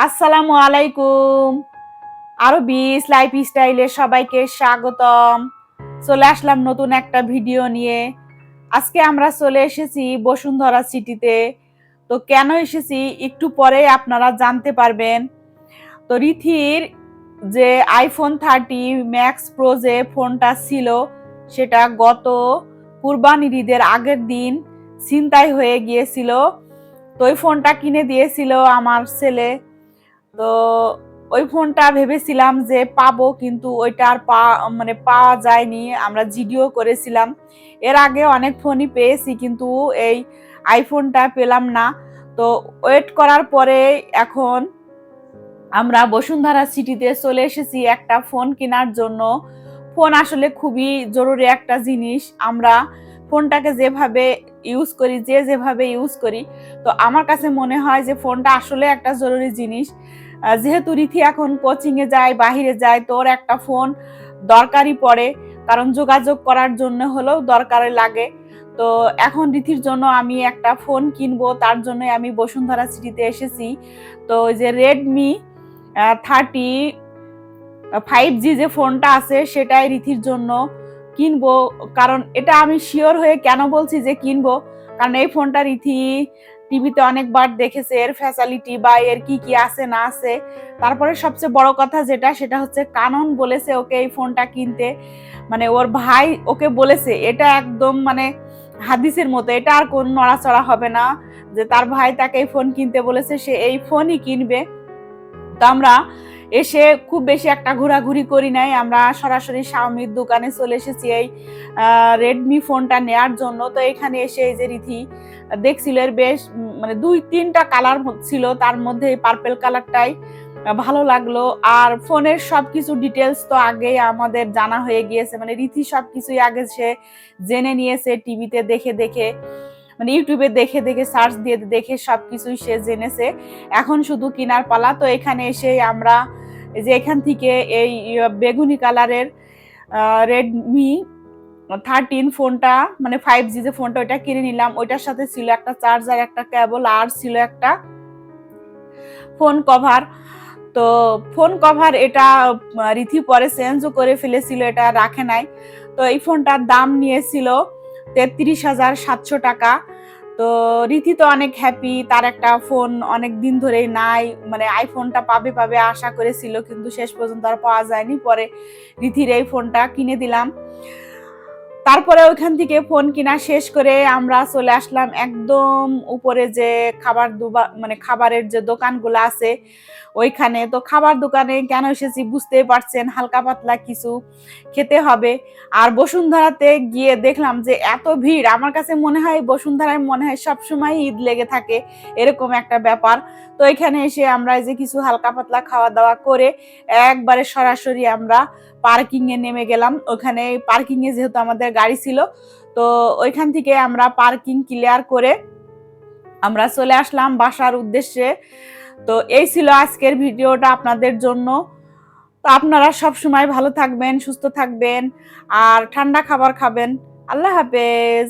আসসালামু আলাইকুম। আরবিস লাইফস্টাইলে সবাইকে স্বাগতম। চলে আসলাম নতুন একটা ভিডিও নিয়ে। আজকে আমরা চলে এসেছি বসুন্ধরা সিটিতে। তো কেন এসেছি একটু পরে আপনারা জানতে পারবেন। তো রিথির যে আইফোন 30 ম্যাক্স প্রো যে ফোনটা ছিল সেটা গত কুরবানির ঈদের আগের দিন ছিনতাই হয়ে গিয়েছিল। তো ওই ফোনটা কিনে দিয়েছিল আমার ছেলে। তো ওই ফোনটা ভেবেছিলাম যে পাবো, কিন্তু ওইটা আর পাওয়া যায়নি। আমরা জিডিও করেছিলাম, এর আগে অনেক ফোনই পেয়েছি, কিন্তু এই আইফোনটা পেলাম না। তো ওয়েট করার পরে এখন আমরা বসুন্ধরা সিটিতে চলে এসেছি একটা ফোন কেনার জন্য। ফোন আসলে খুবই জরুরি একটা জিনিস। আমরা ফোনটাকে যেভাবে ইউজ করি, যেভাবে ইউজ করি, তো আমার কাছে মনে হয় যে ফোনটা আসলে একটা জরুরি জিনিস। যেহেতু রিথি এখন কোচিংয়ে যায়, বাহিরে যায়, তোর একটা ফোন দরকারই পড়ে, কারণ যোগাযোগ করার জন্য হলেও দরকারে লাগে। তো এখন রিথির জন্য আমি একটা ফোন কিনবো, তার জন্য আমি বসুন্ধরা সিটিতে এসেছি। তো ওই যে রেডমি 35G যে ফোনটা আছে সেটাই রিথির জন্য কিনবো। কারণ এটা আমি শিওর হয়ে কেন বলছি যে কিনবো, কারণ এই ফোনটা রিথি টিভিতে অনেকবার দেখেছে, এর ফ্যাসিলিটি বা এর কি কি আছে না আছে। তারপরে সবচেয়ে বড় কথা সেটা হচ্ছে কানন বলেছে ওকে এই ফোনটা কিনতে। মানে ওর ভাই ওকে বলেছে, এটা একদম মানে হাদিসের মতো, এটা আর কোন নড়াচড়া হবে না, যে তার ভাই তাকে এই ফোন কিনতে বলেছে, সে এই ফোনই কিনবে। তো আমরা এসে খুব বেশি একটা ঘোরাঘুরি করি নাই, আমরা সরাসরি শাওমির দোকানে চলে এসেছি এই রেডমি ফোনটা নেয়ার জন্য। তো এখানে এসে এই যে রিথি দেখছিল, এর বেশ মানে 2-3টা কালার ছিল, তার মধ্যে পার্পেল কালারটাই ভালো লাগলো। আর ফোনের সবকিছু ডিটেলস তো আগেই আমাদের জানা হয়ে গিয়েছে, মানে রিথি সবকিছুই আগে সে জেনে নিয়েছে, টিভিতে দেখে দেখে, মানে ইউটিউবে দেখে দেখে সার্চ দিয়ে দেখে সবকিছুই সে জেনেছে। এখন শুধু কেনার পালা। তো এখানে এসে আমরা যে এখান থেকে এই বেগুনি কালারের রেডমি 13 ফোনটা, মানে 5G যে ফোনটা, ওইটা কিনে নিলাম। ওইটার সাথে ছিল একটা চার্জার, একটা কেবল, আর ছিল একটা ফোন কভার। তো ফোন কভার এটা রিথি পরে চেঞ্জও করে ফেলেছিল, এটা রাখে নাই। তো এই ফোনটার দাম নিয়েছিল 33,700 টাকা। তো রিথি তো অনেক হ্যাপি, তার একটা ফোন অনেক দিন ধরেই নাই, মানে আইফোনটা পাবে পাবে আশা করেছিল, কিন্তু শেষ পর্যন্ত আর পাওয়া যায়নি। পরে রিথির এই ফোনটা কিনে দিলাম। তারপরে ওইখান থেকে ফোন কিনা শেষ করে আমরা চলে আসলাম একদম উপরে যে মানে খাবারের যে দোকানগুলো আছে ওইখানে। তো খাবার দোকানে কেন এসেছি বুঝতেই পারছেন, হালকা পাতলা কিছু খেতে হবে। আর বসুন্ধরাতে গিয়ে দেখলাম যে এত ভিড়, আমার কাছে মনে হয় বসুন্ধরায় মনে হয় সবসময় ঈদ লেগে থাকে, এরকম একটা ব্যাপার। তো এখানে এসে আমরা এই যে কিছু হালকা পাতলা খাওয়া দাওয়া করে একবারে সরাসরি আমরা পার্কিং এ নেমে গেলাম। ওখানে পার্কিং এ যেহেতু আমাদের গাড়ি ছিল, তো ওইখান থেকে আমরা পার্কিং ক্লিয়ার করে আমরা চলে আসলাম বাসার উদ্দেশ্যে। তো এই ছিল আজকের ভিডিওটা আপনাদের জন্য। তো আপনারা সব সময় ভালো থাকবেন, সুস্থ থাকবেন, আর ঠান্ডা খাবার খাবেন। আল্লাহ হাফেজ।